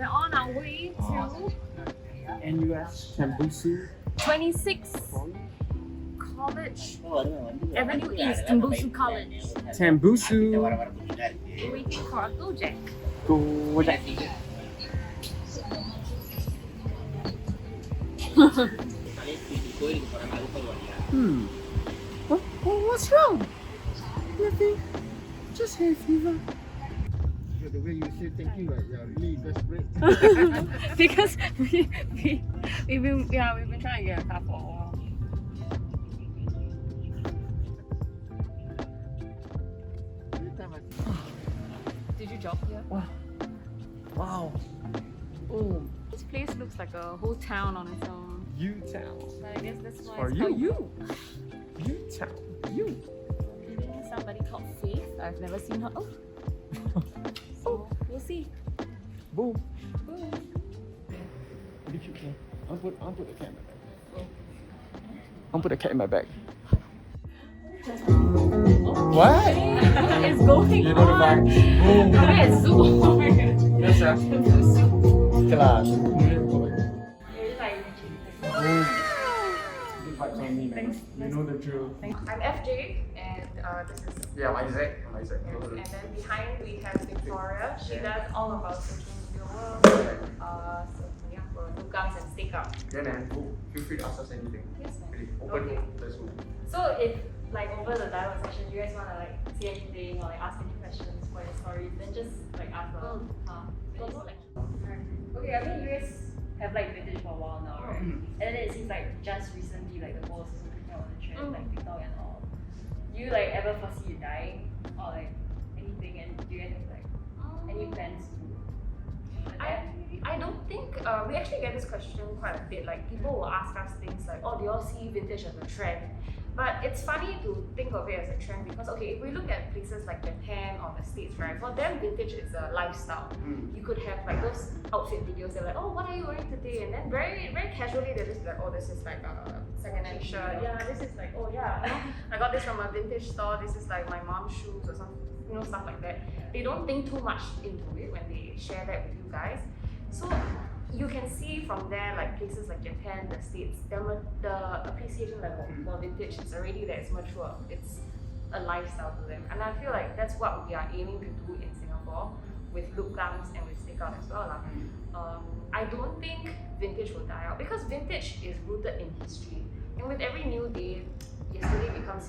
We're on our way to NUS Tembusu 26 College Avenue East, Tembusu College. Tembusu Waiting for a Gojek. Gojek. What's wrong? Nothing. Just hay fever. The way you say thank you, like you're really desperate. Because we've been trying to get a car for a while. Did you jog here? Wow. Oh, This place looks like a whole town on its own. U-Town. But I guess that's why Or it's called you. U-Town. You. Maybe somebody called Faith. I've never seen her. Oh. So we'll see. Boom. Boom. Did you care? I'll put the cat in my bag. I'll put the cat in my bag. What? What is going You know the on? vibe. Boom. Okay, it's zoom. Yes, sir. Okay lah. Good vibes on me, man. You know the drill. I'm FJ and this is Yeah, I'm Isaac. I'm Isaac. and then behind we have Victoria. She does all of our social media work. So yeah, for lookups and stakeouts. Yeah, man. Go. Feel free to ask us anything. Yes, ma'am. Really. Open. Okay. Let's go. So if like over the dialogue session you guys wanna like say anything or like ask any questions for your stories, then just like ask them. Okay, I mean you guys have like vintage for a while now, right? And then it seems like just recently like the whole is also picking up on the trend, like TikTok and all. Do you like ever foresee it dying or like anything, and do you guys have like any plans to adapt? I don't think we actually get this question quite a bit. Like people will ask us things like, "Oh, do you all see vintage as a trend?" But it's funny to think of it as a trend because okay, if we look at places like Japan or the States, right? For them, vintage is a lifestyle. You could have like those outfit videos. They're like, "Oh, what are you wearing today?" And then very very casually they just be like, "Oh, this is like a second-hand shirt. Yeah, this is like, oh yeah, I got this from a vintage store. This is like my mom's shoes or something, you know, stuff like that." They don't think too much into it when they share that with you guys. So you can see from there, like places like Japan, the States, the appreciation level for vintage is already there. It's mature. It's a lifestyle to them, and I feel like that's what we are aiming to do in Singapore with lookups and with stakeout as well. I don't think vintage will die out because vintage is rooted in history, and with every new day, yesterday becomes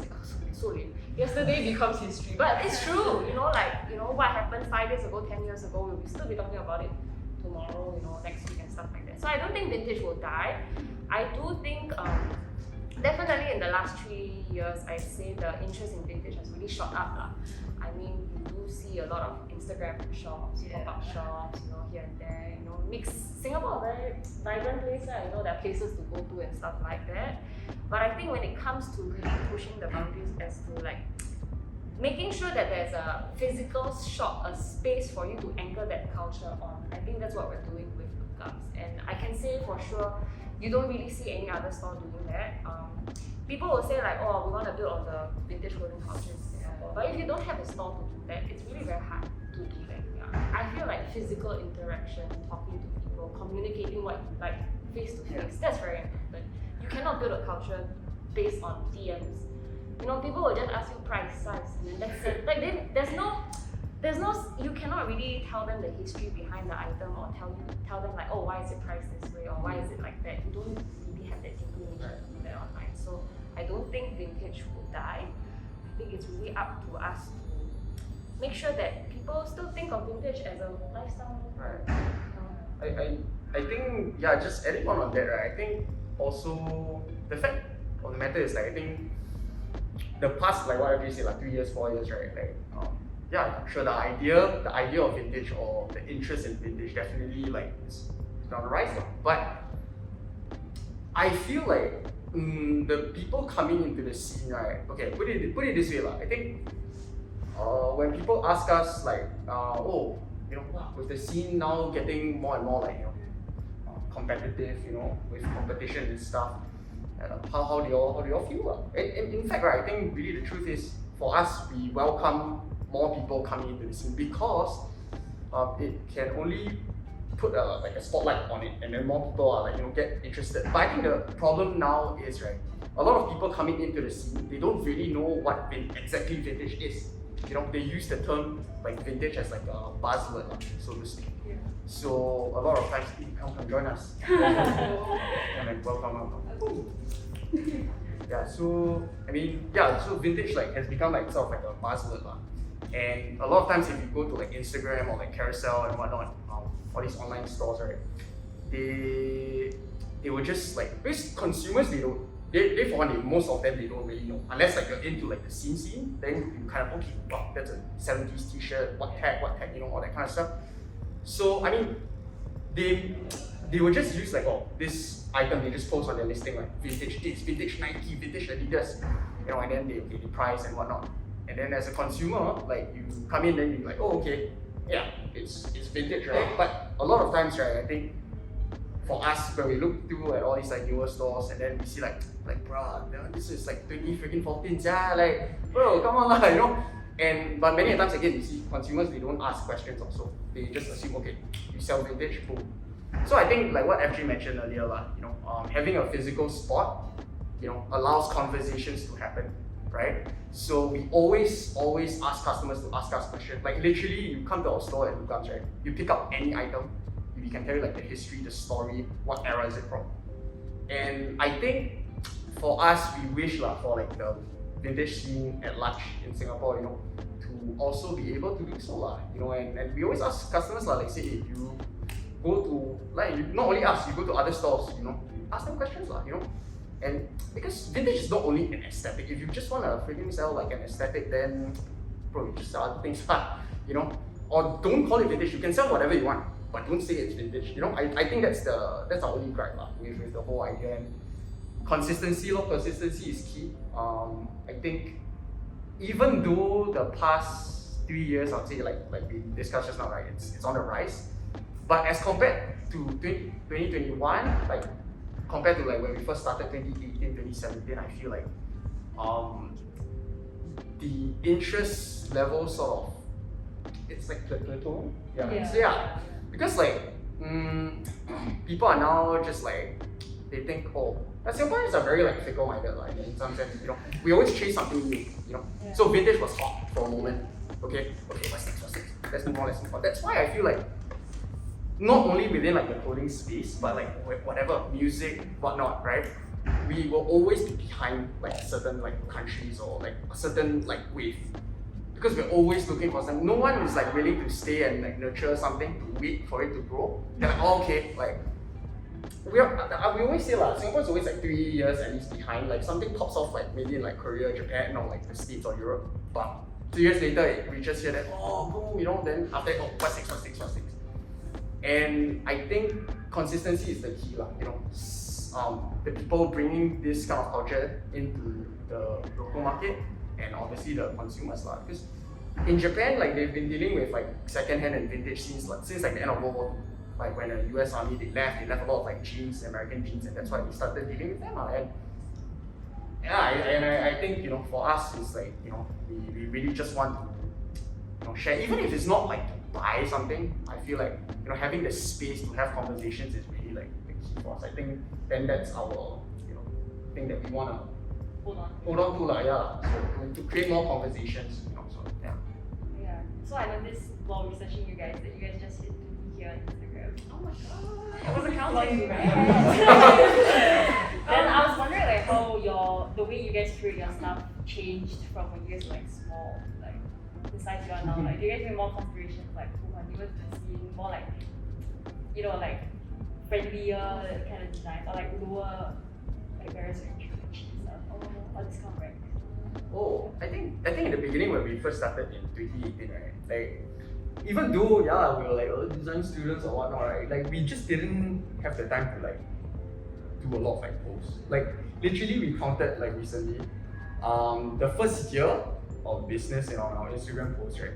yesterday becomes history. But it's true, what happened 5 years ago, 10 years ago, we'll still be talking about it tomorrow, next week and stuff like that. So I don't think vintage will die. I do think definitely in the last 3 years, I'd say the interest in vintage has really shot up. I mean, you do see a lot of Instagram shops, pop-up shops, here and there, makes Singapore a very vibrant place. There are places to go to and stuff like that. But I think when it comes to really pushing the boundaries as to like making sure that there's a physical shop, a space for you to anchor that culture on, I think that's what we're doing with lookups. And I can say for sure, you don't really see any other store doing that. People will say like, oh, we want to build on the vintage clothing culture in Singapore. But if you don't have a store to do that, it's really very hard to do that. I feel like physical interaction, talking to people, communicating what you like face to face, that's very important. You cannot build a culture based on DMs. People will just ask you price, size, and then that's it. Like there's no, you cannot really tell them the history behind the item or tell them like, oh, why is it priced this way or why is it like that. You don't really have that information to do that online. So I don't think vintage will die. I think it's really up to us to make sure that people still think of vintage as a lifestyle. Right. I think, just adding on that, right? I think also the fact of the matter is like, I think the past, like what you say, like 3 years, 4 years, right? Like, sure, the idea of vintage or the interest in vintage definitely like is on the rise now. But I feel like the people coming into the scene, right? Okay, put it this way, I think when people ask us like, with the scene now getting more and more like competitive, with competition and stuff. How do you all feel? In fact, right, I think really the truth is for us, we welcome more people coming into the scene because it can only put like a spotlight on it, and then more people are like get interested. But I think the problem now is right, a lot of people coming into the scene, they don't really know what exactly vintage is. They use the term like vintage as like a buzzword, so to speak. Yeah. So a lot of times, come join us. And then welcome. Yeah, so I mean, so vintage like has become like sort of like a buzzword lah. And a lot of times if you go to like Instagram or like Carousel and whatnot, all these online stores, right, they will just like, because consumers they for one, most of them they don't really know, unless like you're into like the scene, then you kind of okay, wow, that's a 70s t-shirt, what tag, all that kind of stuff. So I mean, they will just use like this item, they just post on their listing like vintage this, vintage Nike, vintage Adidas, and then they price and whatnot. And then as a consumer, like you come in, then you're like, oh okay, yeah, it's vintage, right? But a lot of times, right, I think for us, when we look through at all these like newer stores, and then we see like bruh, this is like 2014, yeah, like bro, come on lah, but many times again, you see consumers, they don't ask questions also. They just assume, okay, you sell vintage, boom. So I think like what FG mentioned earlier, having a physical spot, allows conversations to happen, right? So we always ask customers to ask us questions. Like literally, you come to our store at Lukam's, right? You pick up any item, we can tell you like the history, the story, what era is it from. And I think for us, we wish for like the vintage scene at large in Singapore, to also be able to do so and we always ask customers like say if you go to not only us, you go to other stores, ask them questions and because vintage is not only an aesthetic. If you just want to freaking sell like an aesthetic, then bro, you just sell other things, or don't call it vintage. You can sell whatever you want, but don't say it's vintage. I think that's our only gripe with the whole idea. And consistency is key. I think even though the past 3 years, I'd say like we discussed just now, right, it's on the rise. But as compared to 2021, like compared to like when we first started 2018, 2017, I feel like the interest level sort of it's like plateau. Yeah. Because like people are now just like they think, Singaporeans are very like fickle-minded, in some sense, we always chase something new, Yeah. So vintage was hot for a moment. Okay, what's next? Let's move on. That's why I feel like not only within like the clothing space, but like whatever music, whatnot, right? We will always be behind like certain like countries or like a certain like wave, because we're always looking for something. No one is like willing to stay and like nurture something to wait for it to grow. They're like, okay, like we always say Singapore's always like 3 years at least behind. Like something pops off like maybe in like Korea, Japan, or like the States or Europe, but 2 years later it reaches here. Then boom, then after that, what's next? And I think consistency is the key, the people bringing this kind of culture into the local market and obviously the consumers, because in Japan, like they've been dealing with like second-hand and vintage since like the end of World War II. Like when the US Army they left a lot of like jeans, American jeans, and that's why we started dealing with them. And I think for us it's like we really just want to share, even if it's not like to buy something. I feel like having the space to have conversations is really like the key for us. I think then that's our thing that we wanna hold on to so to create more conversations. So yeah. Yeah. So I noticed while researching you guys that you guys just hit 2K here on Instagram. Oh my god! I wasn't counting, right? Then I was wondering like how the way you guys create your stuff changed from when you guys were like small, like the size you are now. Like do you guys make more considerations like who are newer to the scene, more like like friendlier kind of design, or like lower like barriers to entry stuff, or discount racks? I think in the beginning when we first started in 2018, right, like even though we were like early design students or whatnot, right, like we just didn't have the time to like do a lot of like posts. Like literally we counted like recently, the first year of business on our Instagram posts, right,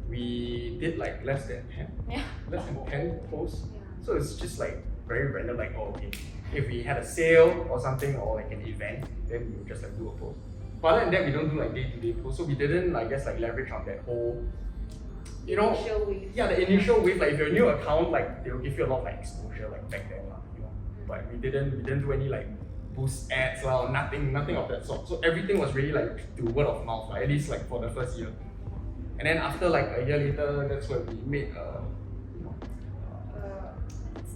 we did like less than 10 posts. Yeah. So it's just like very random, like okay, if we had a sale or something or like an event, then we would just like do a post. But other than that, we don't do like day-to-day posts, so we didn't, I guess, like leverage on that whole you know, Initial wave. yeah, the initial wave, like if you're a new account, like they'll give you a lot of like exposure, like back then, you know. But we didn't do any like boost ads, or nothing of that sort. So everything was really like through word of mouth, at least like for the first year. And then after like a year later, that's when we made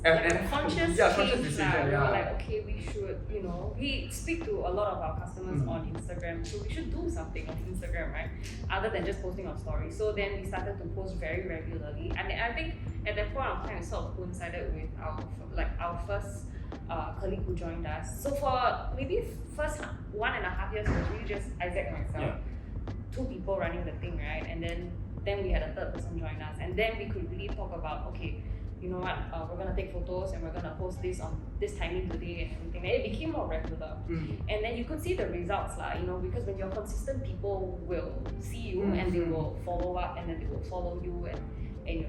Like a conscious change decision. lah. We Yeah. were like, okay, we should, we speak to a lot of our customers on Instagram, so we should do something on Instagram, right? Other than just posting on stories. So then we started to post very regularly, and I think at that point of time, it sort of coincided with our first colleague who joined us. So for maybe first 1.5 years, it was really just Isaac and myself, 2 people running the thing, right? And then we had a third person join us, and then we could really talk about, okay, you know what, we're gonna take photos and we're gonna post this on this timing today and everything. And it became more regular. And then you could see the results lah, because when you're consistent, people will see you and they will follow up, and then they will follow you, and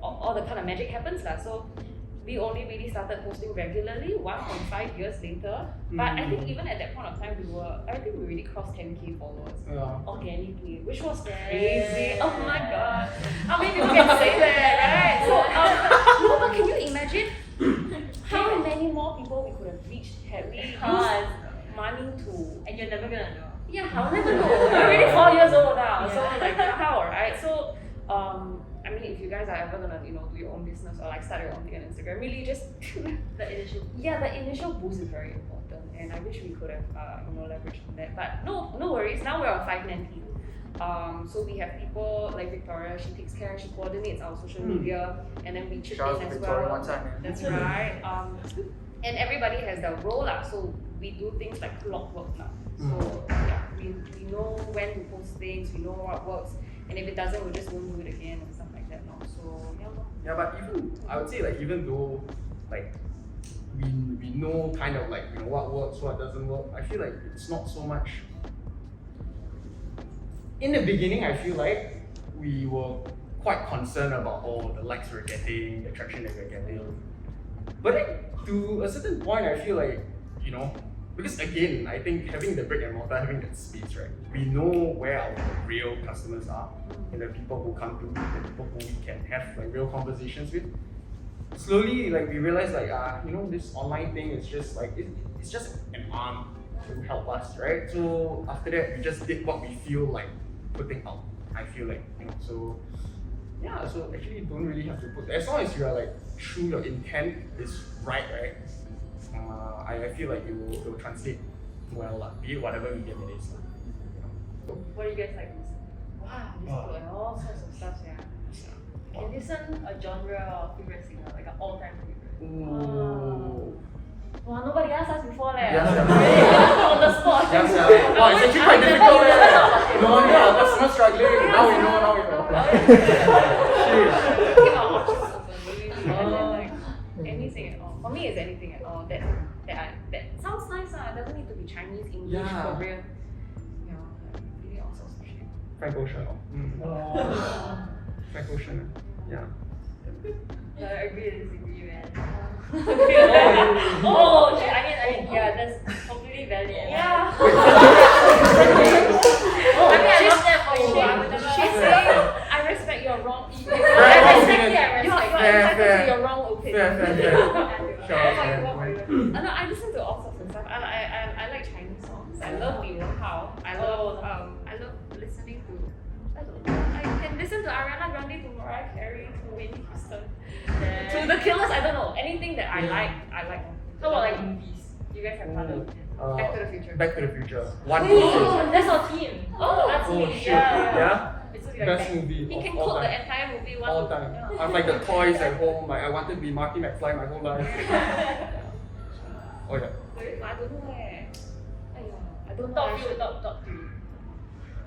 all the kind of magic happens lah. So we only really started posting regularly 1.5 years later. But I think even at that point of time, we already crossed 10K followers organically, which was crazy. Oh my god, how many people can say that, right? So no, but can you imagine how many more people we could have reached had we used money to? And you're never gonna know. Yeah, I'll never know. We're already 4 years old now, so like how, right? So I mean, if you guys are ever gonna, do your own business or like start your own thing on Instagram, really just The initial. the initial boost is very important, and I wish we could have, leveraged on that. But no worries. Now we're a 5-man team. So we have people like Victoria. She takes care. She coordinates our social media, and then we chip Shout out in to as Victoria well. one time. That's right. And everybody has their role lah. So we do things like clockwork now. So yeah, we know when to post things. We know what works, and if it doesn't, we just won't do it again and stuff like that. No. So yeah. Yeah, but I would say like even though like we know kind of like what works, what doesn't work, I feel like it's not so much. In the beginning, I feel like we were quite concerned about the likes we're getting, the traction that we're getting. But then to a certain point, I feel like because again, I think having the brick and mortar, having that space, right? We know where our real customers are, and the people who come to, the people who we can have like real conversations with. Slowly, like we realized, like this online thing is just like it's just an arm to help us, right? So after that, we just did what we feel like putting out. I feel like so. Yeah, so actually you don't really have to put, as long as you are like true, your intent is right? I feel like it will translate well, be it whatever medium it is. What do you guys like to listen? Wow, listen to like all sorts of stuff, yeah. Can you listen a genre or favorite singer, like an all-time favorite? Ooh. Wow, nobody asked us before leh. Yes, yeah. Really on the spot. Yes, yeah. Wow, it's actually quite difficult. No wonder our customers struggling. Now we know. Keep our options open, really. And then like anything at all. For me, it's anything at all that sounds nice. It doesn't need to be Chinese, English, Yeah. Korean. Really all sorts of shit. Frank Ocean. Frank Ocean. Yeah. No, I agree or disagree, man. Oh, shit, I mean, yeah, that's completely valid. yeah. I mean, I love that for you. I would never. She's saying, I respect your wrong. Fair I opinion. respect Fair. your wrong opinion. Fair. Sure. No, I listen to all sorts of stuff. I like Chinese songs. I love Li Wenhao. I love listening to. I don't know. I can listen to Ariana Grande, to Mariah Carey, to Whitney Houston, to The Killers. I don't know, anything that I like. I like. How about like movies? You guys have fun with it? Back to the Future. Back to the Future. One Oh, that's our team. Oh, that's Oh me. shit. Yeah. It's It's like Best that. movie He can of all cook the time. entire movie one. All time. Yeah. I have like the toys at home. Like I wanted to be Marty McFly my whole life. Oh yeah. I don't know !aiya! I don't know. Top few, top 3.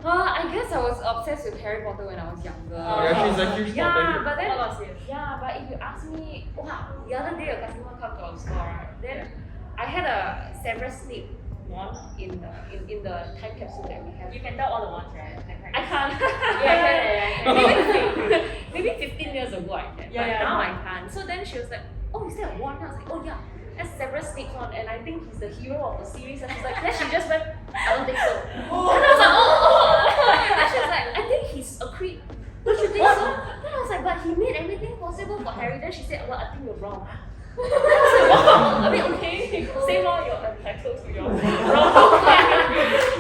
I guess I was obsessed with Harry Potter when I was younger. Oh yeah, she's a huge Yeah, top but then All of us, yes. yeah, but if you ask me, the other day a customer come to our store, right? Then I had a Severus Snape wand in the time capsule that we have. You can tell all the ones, right? I can't. Yeah, I can. Maybe 15 years ago I can, Yeah, but yeah, now no. I can't. So then she was like, "Oh, is that a wand?" I was like, "Oh yeah, that's Severus Snape's wand, and I think he's the hero of the series." And she's like, then she just went, "I don't think so." And I was like, "Oh." And then she was like, "I think he's a creep. Don't you think so?" impossible for Harry. Then she said, well, I think you're wrong. I was like, wow, I mean, okay, say more, you're close to yours. Wrong.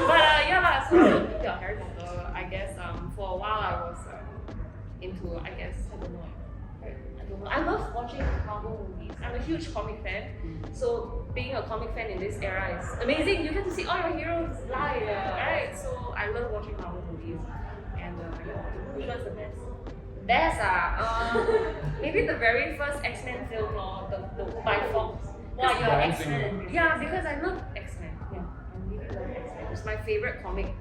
But yeah, so speaking of Harry Potter, I guess for a while I was into, I guess, I don't know. I love watching Marvel movies. I'm a huge comic fan. So being a comic fan in this era is amazing. You get to see all your heroes live, right? So I love watching Marvel movies. And Which one's the best? Best maybe the very first X-Men film or the by Fox. Wow, you're Dancing. X-Men. Yeah, because I love X-Men. Yeah, I really love X-Men. It's my favorite comic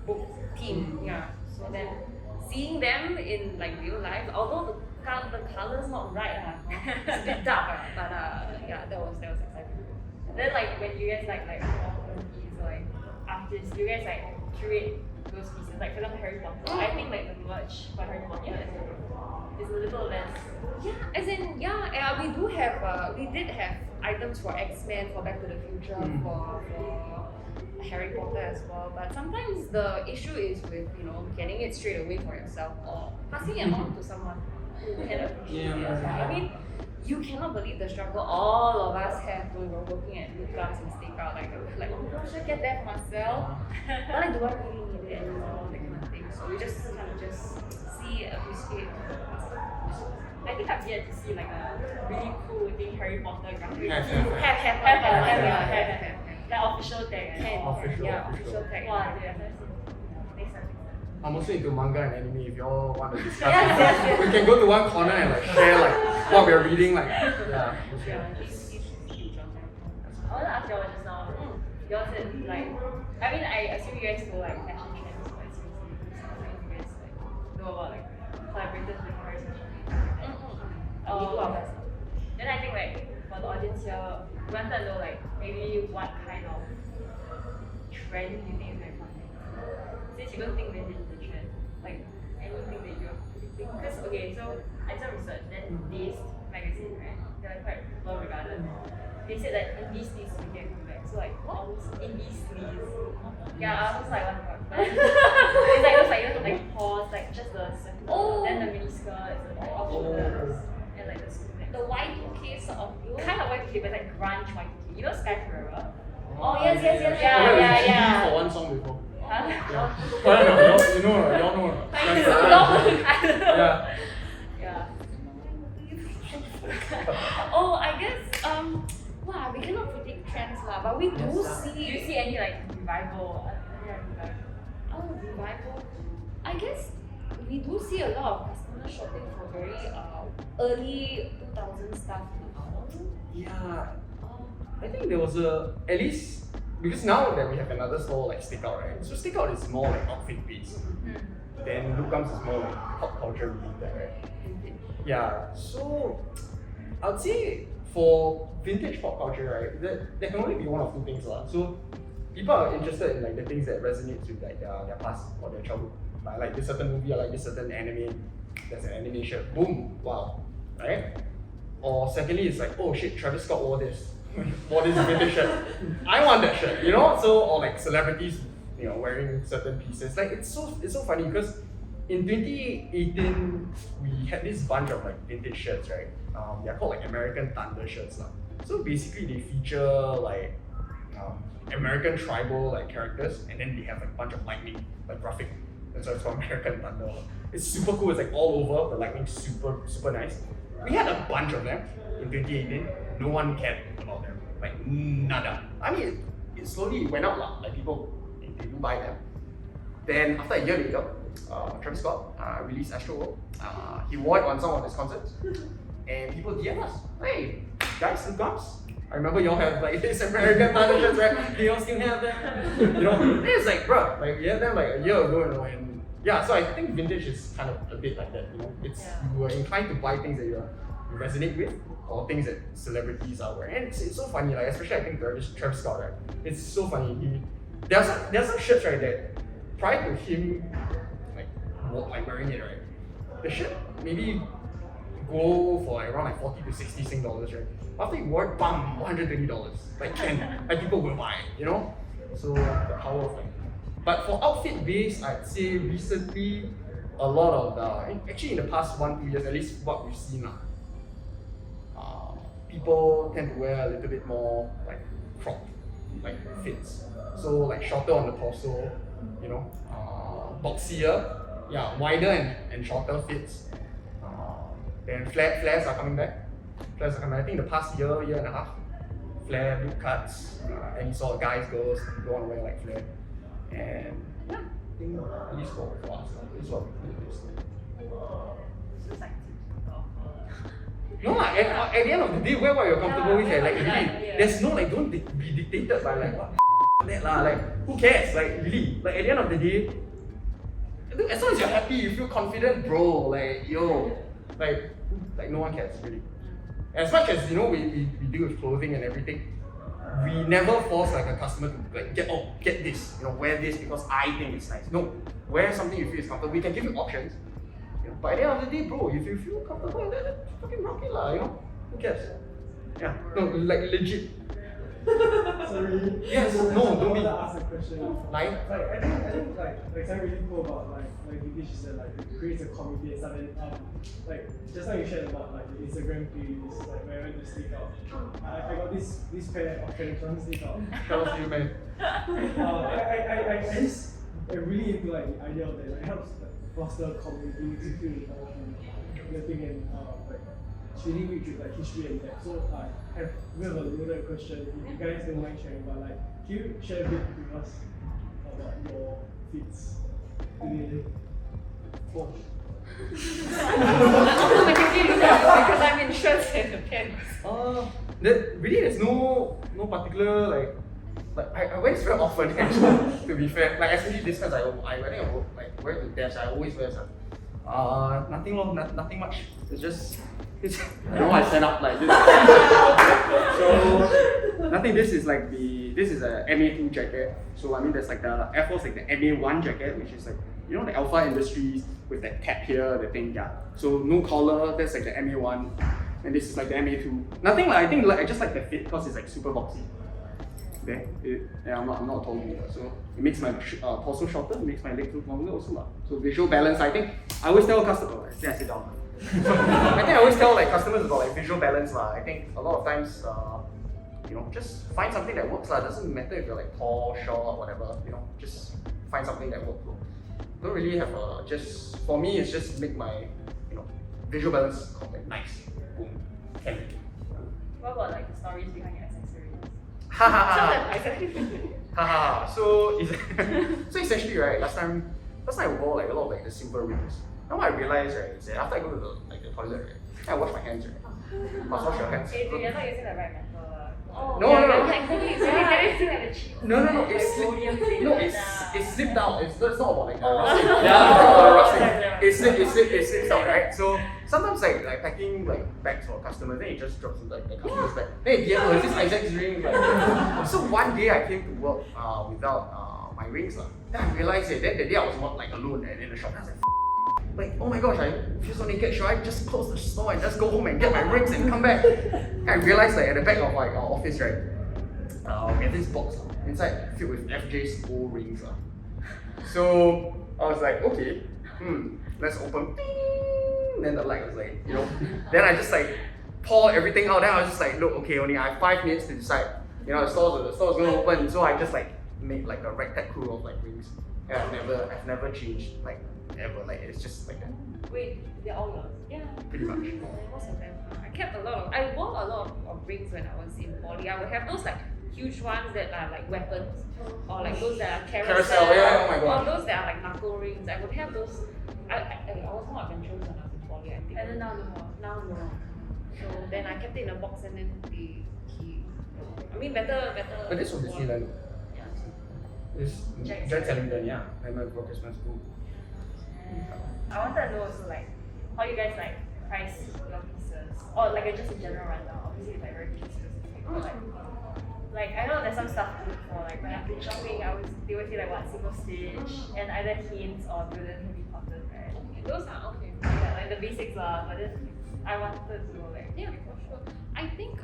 book team. Yeah. So then seeing them in like real life, although the color's not right, it's a bit dark, but yeah, that was exciting. Then like when you guys like movies or like artists, you guys like curate those pieces. Like for example Harry Potter. I think like the merch for Harry Potter is a little less. Yeah, as in we did have items for X-Men, for Back to the Future, for Harry Potter as well. But sometimes the issue is with getting it straight away for yourself or passing it on to someone who can appreciate it as well. I mean, you cannot believe the struggle all of us have when we're working at Lucas and Stakeout. Like, oh my gosh, should I get that for myself? But like, do I really need it anymore? That kind of thing. So we just kind of see, appreciate. I think I've yet to see like a really cool looking Harry Potter graphic. Have. The official tag. Official tag. Wow, dude, I've never seen. Next time. I'm also into manga and anime. If you all want to discuss, Yes. we can go to one corner and like share like what we're reading. Like Yeah, he's huge on that. I want to ask y'all just now. Y'all said like, I mean, I assume you guys know like fashion trends quite seriously. So you guys like know about like collaborators with Paris Fashion Week. We do our best. Then I think like for the audience here, we want to know like maybe what kind of trend you think is very funny. Since you don't think vintage is a trend, like anything that you're predicting. Because okay, so I did some research. Then Dazed magazine, right? They're like quite well regarded. They said that indie sleeves will get coming back. So like all those indie sleeves. Yeah, I was like, what the fuck? It's like those like paws, like just the circle, then the mini skirts, and like off shoulders, and like the school neck. The Y2K sort of look. Kind of Y2K, but like grunge Y2K. You know Sky Forever? Oh, yes. Yeah. For one song before. Huh? Y'all know. It's so long. Yeah. Yeah. Oh, I guess wow, we cannot predict trends lah, but we do Do see. you see any like revival? Revival? I guess we do see a lot of customers shopping for very early 2000 stuff now. Yeah. I think there was at least because now that we have another store like Stakeout, right? So Stakeout is more like outfit based. Then Lucams is more like pop culture related, right? Yeah. So I'd say for vintage pop culture, right, there can only be one of two things lah. So people are interested in like the things that resonates with like their past or their childhood. Like this certain movie, I like this certain anime. There's an animation. Boom! Wow, right? Or secondly, it's like, oh shit, Travis Scott wore this vintage shirt. I want that shirt, So or like celebrities, wearing certain pieces. Like it's so funny because in 2018 we had this bunch of like vintage shirts, right? They're called like American Thunder shirts lah. So basically they feature like American tribal like characters, and then they have like a bunch of lightning, like graphic. That's why it's called American Thunder. It's super cool. It's like all over. The lightning's super nice. We had a bunch of them in 2018. No one cared about them. Like nada. I mean, it slowly went up lah. Like people, they do buy them. Then after a year later, Travis Scott released Astro World. He wore it on some of his concerts, and people DM us, "Hey, guys, still comes." I remember y'all have like this American Thunder shirts, right? Do y'all still have them? It's like, bro, like we had them like a year ago, and yeah. So I think vintage is kind of a bit like that, It's you are inclined to buy things that you resonate with, or things that celebrities are wearing. And it's so funny, like especially I think Travis Scott, right? It's so funny. There's some shirts, right, that prior to him like wearing it, right? The shirt maybe go for like around like 40 to 60 Sing dollars, right? After you wore it, bam, $120. Like people will buy it, So the power of like. But for outfit based, I'd say recently a lot of actually in the past 1-2 years, at least what we've seen people tend to wear a little bit more like cropped, like fits. So like shorter on the torso, you know, boxier, yeah, wider and shorter fits. Then flares are coming back. Flares are coming back. I think the past year and a half, flare, boot cuts, and you saw guys, girls don't want to wear like flare. And yeah, I think at least for us, this is what we do. It's just like No, at the end of the day, wear what you're comfortable with. Like, really, yeah. there's no like, don't be dictated by like what that lah. Like, who cares? Like, really, like at the end of the day, as long as you're happy, you feel confident, bro. Like, yo, like no one cares really. As much as you know, we deal with clothing and everything, we never force like a customer to like get this, you know, wear this because I think it's nice. No, wear something you feel is comfortable. We can give you options. You know, but at the end of the day, bro, if you feel comfortable, then fucking rock it lah, you know? Who cares? Yeah, no, like legit. Sorry. Yes, no, don't be. I want to ask a question. Like? I think like something really cool about like English is that like it creates a community and stuff. And like just now you shared about like the Instagram playlist, like wherever you sneak out. I got this pair of friends on sneak out. Shout out to you, man. I really into like the idea of that. Like, it helps like, foster community to feel nothing and like really rich with like history and that. So I have a bit of a loaded question. If you guys don't mind sharing, but like, can you share a bit with us about your fits today? Oh. automatically look at you because I'm interested in the pants. There's no particular like I wear this very often actually, to be fair. Like especially this pants I think I like wear to desk, I always wear some. Nothing long, nothing much. It's I know I set up like this. So nothing. This is a MA2 jacket. So I mean there's like the Air Force like the MA1 jacket, which is like you know the Alpha Industries with that cap here, the thing, yeah. So no collar, that's like the MA1, and this is like the MA2. Nothing like I think like I just like the fit because it's like super boxy. Okay, I'm not a tall dude, so it makes my torso shorter, it makes my legs look longer also lah. So visual balance, I think I always tell customers. I sit down. I think I always tell like customers about like visual balance lah. I think a lot of times, you know, just find something that works lah. Doesn't matter if you're like tall, short, whatever. You know, just find something that works. Don't really have just for me, it's just make my visual balance like nice. Boom, can. What about like the stories behind your accessories? Ha ha Tell ha. them accessories. Haha. So essentially, right? Last time I wore like a lot of like the silver rings. Now what I realized, right, is that after I go to the toilet, right, I wash my hands, right. Must wash your hands. Hey, dude, you're not using the right metal. Oh, No. Exactly. It's using like the cheap. No. It slipped out. It's not about like rusting. Rusting. Rusting. It slips out, right? So sometimes like packing like bags for customers, then it just drops into like the customer's bag. Then at the end, this Isaac's ring. Like, so one day I came to work without my rings lah. Then I realized that the day I was not like alone in the shop. I was like, oh my gosh, I feel so naked. Should I just close the store and just go home and get my rings and come back? And I realized like at the back of like our office, right, we have this box inside filled with FJ's old rings. So I was like, okay, let's open. Then the light was like, you know. Then I just like pour everything out. Then I was just like, look, okay, only I have 5 minutes to decide. You know, the store's gonna open. So I just like made like a ragtag crew of like rings. And I've never changed like ever. Like it's just like that. Wait, they're all yours? Yeah. Pretty much. Most of them. I wore a lot of rings when I was in poly. I would have those like huge ones that are like weapons, or like those that are Carousel, yeah, oh my god. or those that are like knuckle rings. I would have those. I was more adventurous when I was in poly, I think. And then now no more. Now no. So then I kept it in a box and then the key. I mean better. But this was Disneyland. Yeah. This Jack Jack Ellington, yeah. I remember for Christmas too. I wanted to know also like how you guys like price your pieces, or like just a general rundown. Obviously, it's like very piece specific. But like I know there's some stuff to look for. Like when I've been shopping, they always say like what single stitch and either hints or brilliant heavy cotton, right? Those are okay. Yeah, like the basics lah. But then I wanted to know like Yeah, for sure. I think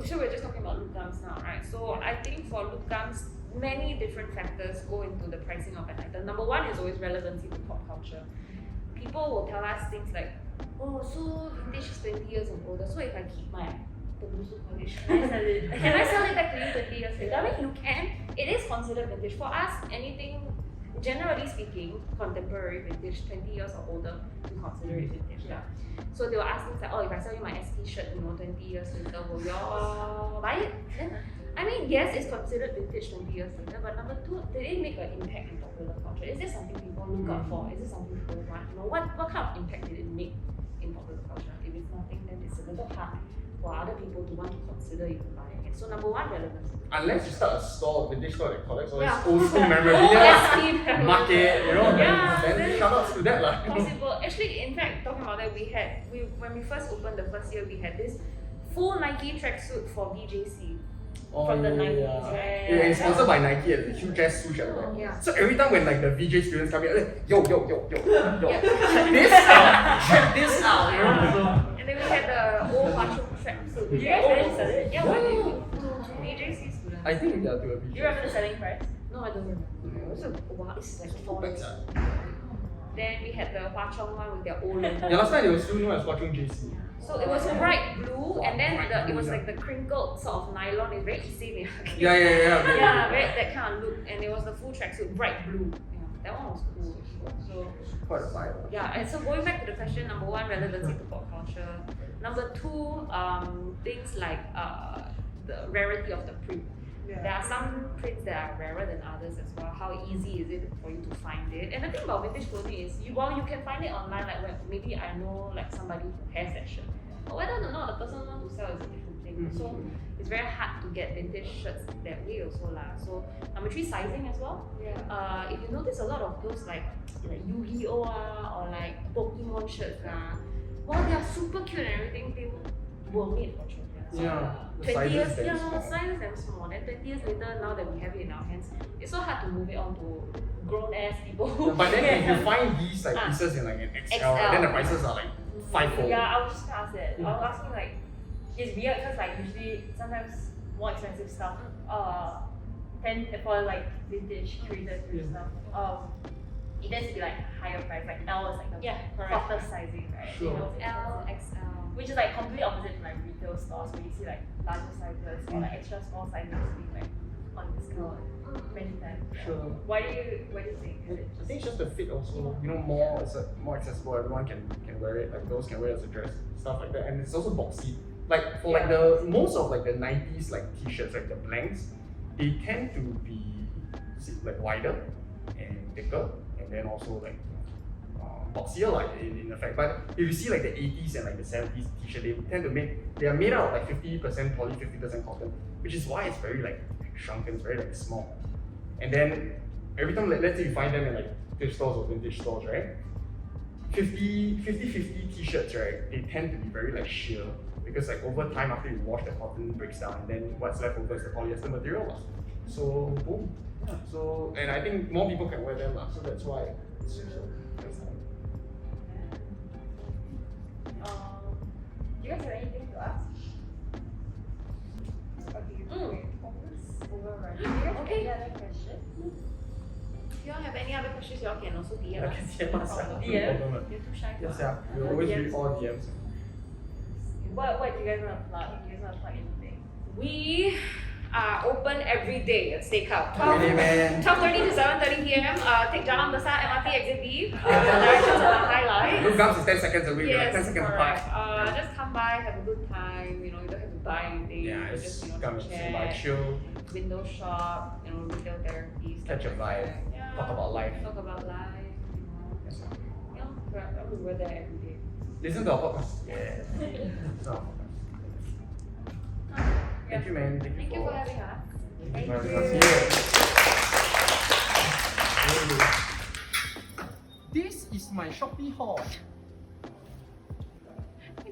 so we're just talking about look gums now, right? So I think for look gums, many different factors go into the pricing of an item. Number one is always relevancy to pop culture. People will tell us things like, oh, so vintage is 20 years and older, so if I keep my Tembusu College. Can I sell it? Can I sell it back to you 20 years later? I mean, you can. It is considered vintage. For us, anything, generally speaking, contemporary vintage, 20 years or older, we consider it vintage. Yeah. So they were asking like, oh, if I sell you my ST shirt, 20 years later, will you all buy it? Then, I mean, yes, it's considered vintage 20 years later, but number two, did it make an impact in popular culture? Is this something people look out for? Is this something people want? What kind of impact did it make in popular culture? If it's nothing, then it's a little hard for other people to want to consider even buying it. So number one, relevance. Unless you start a store, vintage store that collects all Yeah. this old school Oh, memorabilia, yes, market, you know, Yeah, then then- shout outs to that lah. Possible. Actually, in fact, talking about that, when we first opened the first year, we had this full Nike tracksuit for VJC. From the 90s, right? Yeah, it's sponsored by Nike and the huge ass swoosh at the back. Yeah. So every time when like the VJ students come in, like, yo, Yeah. check this out, you know. So, And then we had the old Hwachong tracksuit. Did you guys manage to sell it? Yeah, we did to VJC students. I think yeah, to a Do VJ. you remember the selling price? No, I don't remember. It was it's like 4 Bags, years. ah. Then we had the Hwachong one with their old logo. Yeah, last time they were still known as Hwachong JC. So it was bright blue, and then it was like the crinkled sort of nylon. It's very easy. Yeah. Yeah, very that kind of look, and it was the full tracksuit, bright blue. Yeah, that one was cool. So Quite a vibe. yeah, and so going back to the question, number one, relevancy to pop culture. Number two, things like the rarity of the print. There are some prints that are rarer than others as well. How easy is it for you to find it? And the thing about vintage clothing is, you can find it online. Like maybe I know like somebody who has that shirt, but whether or not the person wants to sell is a different thing. So it's very hard to get vintage shirts that way also lah. So number three, sizing as well. If you notice a lot of those like Yu-Gi-Oh or like Pokemon shirts while they are super cute and everything, they were made for children. So Yeah. The 20 size years, is very yeah, small. the size is very small. Then 20 years later, now that we have it in our hands, it's so hard to move it on to grown ass people. But then if you find these like pieces in like an XL, then the prices are like fivefold. Yeah, I was just gonna ask that. I was asking like, it's weird because like usually sometimes more expensive stuff, tend for like vintage curated stuff, it tends to be like higher price. Like L is like the hottest sizing, right? Sure. You know, L, XL. which is like completely opposite from like retail stores where you see like larger sizes or like extra small sizes being like on discount many times. Sure. What do you think? Is it I think it's just the fit also. You know, more it's like more accessible. Everyone can wear it. Like girls can wear it as a dress, stuff like that. And it's also boxy. Like for like the most of like the 90s like t-shirts, like the blanks, they tend to be like wider and thicker, and then also like boxier like in effect. But if you see like the 80s and like the 70s t-shirt, they are made out of like 50% poly, 50% cotton, which is why it's very like shrunken, it's very like small. And then every time let's say you find them in like thrift stores or vintage stores, right? 50 t-shirts, right? They tend to be very like sheer because like over time after you wash, the cotton breaks down, and then what's left over is the polyester material. So boom. Yeah. So and I think more people can wear them, so that's why it's nice. Do you guys have anything to ask? Okay, almost overrun. Do you guys have any other questions? If you all have any other questions, you all can also DM I us. can see a DM? You're too shy to Yes, ask. yeah. We always read all DMs. What do you guys want to plug? Do you guys want to plug anything? We are open every day at Steakhouse. Really, man. 12:30 to 7:30 p.m. Take Jalan Besar MRT exit B. The directions are highlighted. Look up is 10 seconds away, Yes, 10 seconds correct. apart. Just come by, have a good time. You don't have to buy anything. Yeah, You it's just come and say bye, chat, chill, window shop, retail therapy. stuff catch a like vibe, that. Yeah. talk about life. Talk about life. Yes, sir. We're there every day. Listen to our podcast. Yeah. Listen to our podcast. Thank you, man. Thank you for having us. Thank you for Thank having you. us here. This is my Shopee haul.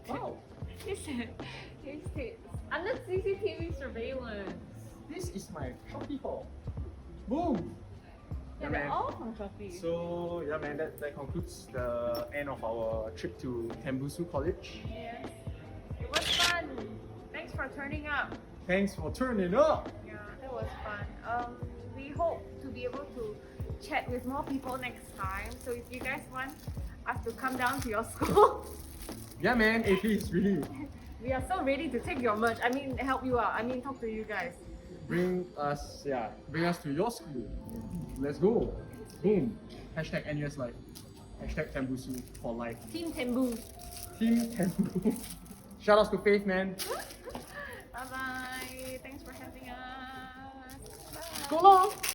Wow. Listen, under CCTV surveillance. This is my Shopee haul. Boom! Yeah, they're all from Shopee. So yeah, man, that concludes the end of our trip to Tembusu College. Yes. It was fun. Thanks for turning up. Thanks for turning up. Yeah, that was fun. We hope to be able to chat with more people next time. So if you guys want us to come down to your school, Yeah, man. Hey, please, really. We are so ready to take your merch. I mean, help you out. I mean, talk to you guys. Bring us to your school. Let's go. Boom. Hashtag NUS Life. Hashtag Tembusu for life. Team Tembu. Team Tembu. Shout outs to Faith, man. Bye bye. Thanks for having us. Bye. Go long.